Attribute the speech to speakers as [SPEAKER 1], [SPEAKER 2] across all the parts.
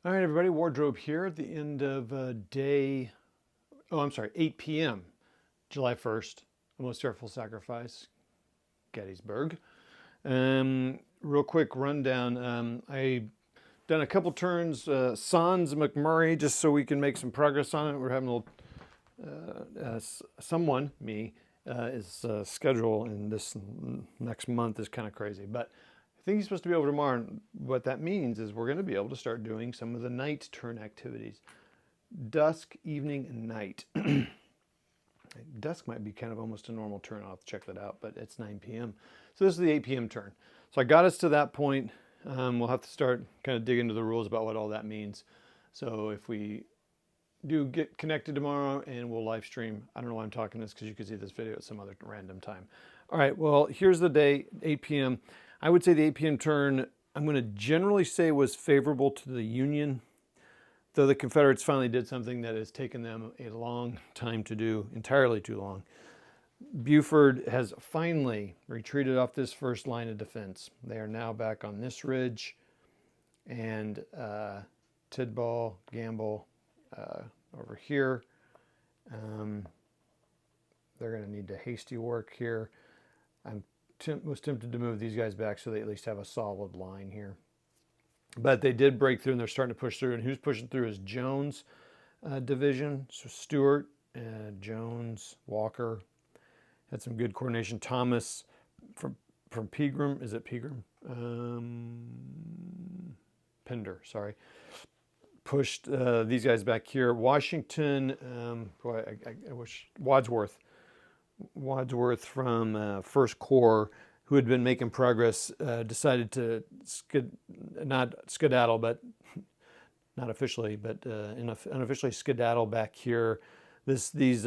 [SPEAKER 1] All right, everybody, wardrobe here at the end of 8 p.m., July 1st, a most fearful sacrifice, Gettysburg. Real quick rundown. I done a couple turns, Sans McMurray, just so we can make some progress on it. We're having a little, his schedule in this next month is kind of crazy, but I think he's supposed to be over tomorrow. And what that means is we're going to be able to start doing some of the night turn activities. Dusk, evening, and night. Dusk might be kind of almost a normal turn. I'll have to check that out, but it's 9 p.m. So this is the 8 p.m. turn. So I got us to that point. We'll have to start kind of dig into the rules about what all that means. So if we do get connected tomorrow and we'll live stream, I don't know why I'm talking this because you can see this video at some other random time. All right, well, here's the day, 8 p.m. I would say the 8 p.m. turn, I'm going to generally say was favorable to the Union, though the Confederates finally did something that has taken them a long time to do, entirely too long. Buford has finally retreated off this first line of defense. They are now back on this ridge, and Tidball, Gamble over here. They're going to need to hasty work here. I'm was tempted to move these guys back so they at least have a solid line here. But they did break through and they're starting to push through. And who's pushing through is Jones' division. So Stewart, Jones, Walker had some good coordination. Thomas from Pegram, is it Pegram? Pender, sorry. Pushed these guys back here. Washington, I wish Wadsworth from First Corps, who had been making progress, decided to not skedaddle, but not officially, but unofficially skedaddle back here. These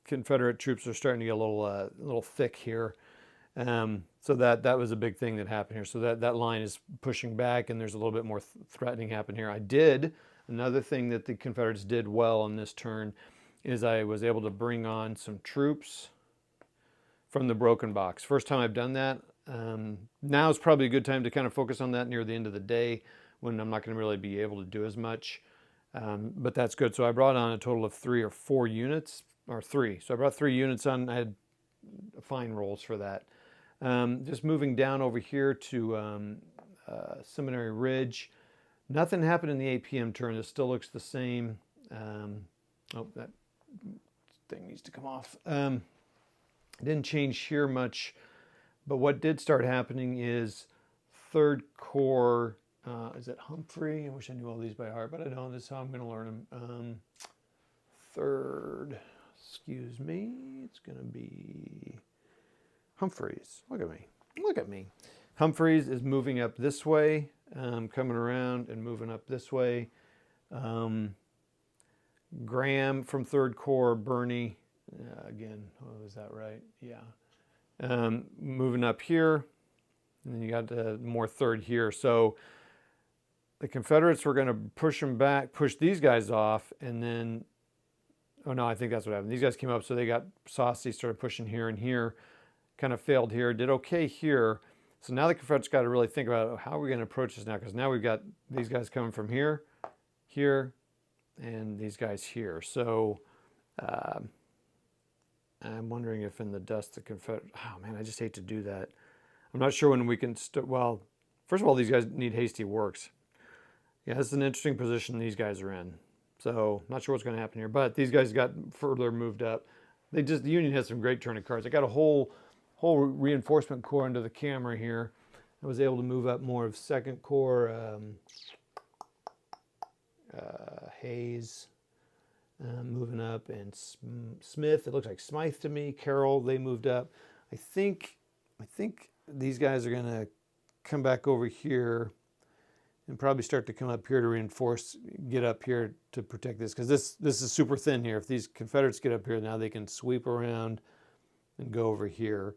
[SPEAKER 1] Confederate troops are starting to get a little thick here. So that was a big thing that happened here. So that line is pushing back, and there's a little bit more threatening happen here. Another thing that the Confederates did well on this turn is I was able to bring on some troops from the broken box. First time I've done that. Now is probably a good time to kind of focus on that near the end of the day when I'm not going to really be able to do as much. But that's good. So I brought on a total of 3 or 4 units, or 3. So I brought 3 units on. I had fine rolls for that. Just moving down over here to Seminary Ridge. Nothing happened in the 8 p.m. turn. This still looks the same. That thing needs to come off. Didn't change here much, but what did start happening is Third Corps, is it Humphrey? I wish I knew all these by heart, but I don't. This is how I'm going to learn them. Third, excuse me, it's going to be Humphreys. Look at me. Humphreys is moving up this way, coming around and moving up this way. Graham from Third Corps, Birney, again, is that right? Yeah. Moving up here, and then you got more third here. So the Confederates were going to push them back, push these guys off, and then, oh no, I think that's what happened. These guys came up, so they got saucy, started pushing here and here, kind of failed here, did okay here. So now the Confederates got to really think about how are we going to approach this now, because now we've got these guys coming from here, here, and these guys here. So I'm wondering if in the dust the Confederate, oh man, I just hate to do that. I'm not sure when we can, well, first of all, these guys need hasty works. Yeah, this is an interesting position these guys are in. So not sure what's going to happen here, but these guys got further moved up. The Union has some great turning cards. I got a whole reinforcement corps under the camera here. I was able to move up more of Second Corps, Hayes, moving up, and Smith. It looks like Smythe to me. Carroll, they moved up. I think these guys are going to come back over here and probably start to come up here to reinforce, get up here to protect this, because this is super thin here. If these Confederates get up here, now they can sweep around and go over here.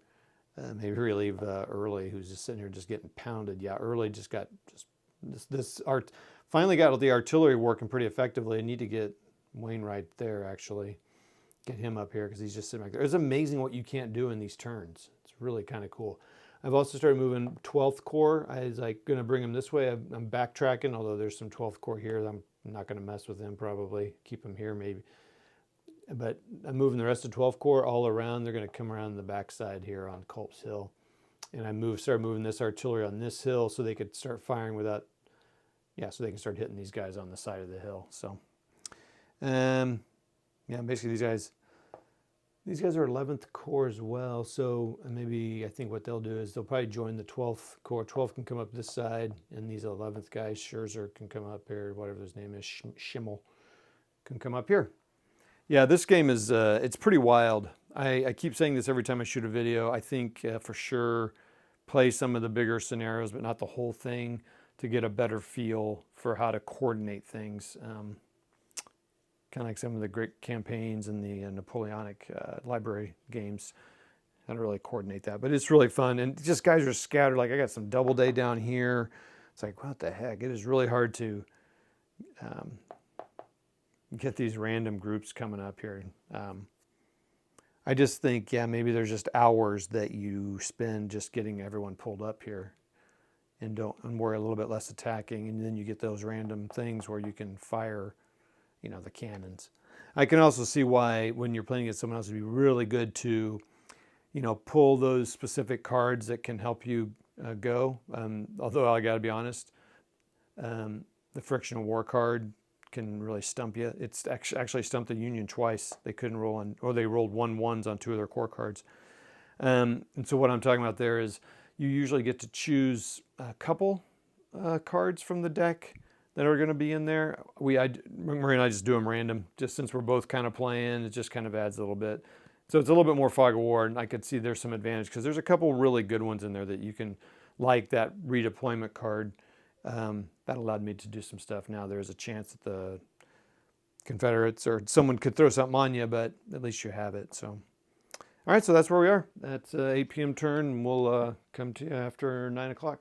[SPEAKER 1] Maybe relieve Early, who's just sitting here just getting pounded. Yeah, Early just got finally got the artillery working pretty effectively. I need to get Wainwright there, actually. Get him up here because he's just sitting back there. It's amazing what you can't do in these turns. It's really kind of cool. I've also started moving 12th Corps. I was like going to bring them this way. I'm backtracking, although there's some 12th Corps here. I'm not going to mess with them probably. Keep them here maybe. But I'm moving the rest of 12th Corps all around. They're going to come around the backside here on Culp's Hill. And I started moving this artillery on this hill so they could start firing without, so they can start hitting these guys on the side of the hill. So, basically these guys are 11th Corps as well. So maybe I think what they'll do is they'll probably join the 12th Corps. 12th can come up this side, and these 11th guys, Scherzer can come up here, whatever his name is, Schimmel, can come up here. Yeah, this game is, it's pretty wild. I keep saying this every time I shoot a video. I think for sure play some of the bigger scenarios, but not the whole thing, to get a better feel for how to coordinate things. Kind of like some of the great campaigns in the Napoleonic library games. How to really coordinate that. But it's really fun. And just guys are scattered. Like I got some Doubleday down here. It's like, what the heck? It is really hard to get these random groups coming up here. I just think, maybe there's just hours that you spend just getting everyone pulled up here and worry a little bit less attacking. And then you get those random things where you can fire, the cannons. I can also see why when you're playing against someone else, it'd be really good to, pull those specific cards that can help you go. Although I got to be honest, the frictional war card can really stump you. It's actually stumped the Union twice. They couldn't roll or they rolled 1-1s on 2 of their core cards. And so what I'm talking about there is you usually get to choose a couple cards from the deck that are going to be in there. Marie and I just do them random, just since we're both kind of playing. It just kind of adds a little bit. So it's a little bit more fog of war, and I could see there's some advantage because there's a couple really good ones in there that you can, like that redeployment card. That allowed me to do some stuff. Now there's a chance that the Confederates or someone could throw something on you, but at least you have it. So, all right, so that's where we are. That's 8 p.m. turn, and we'll come to you after 9 o'clock.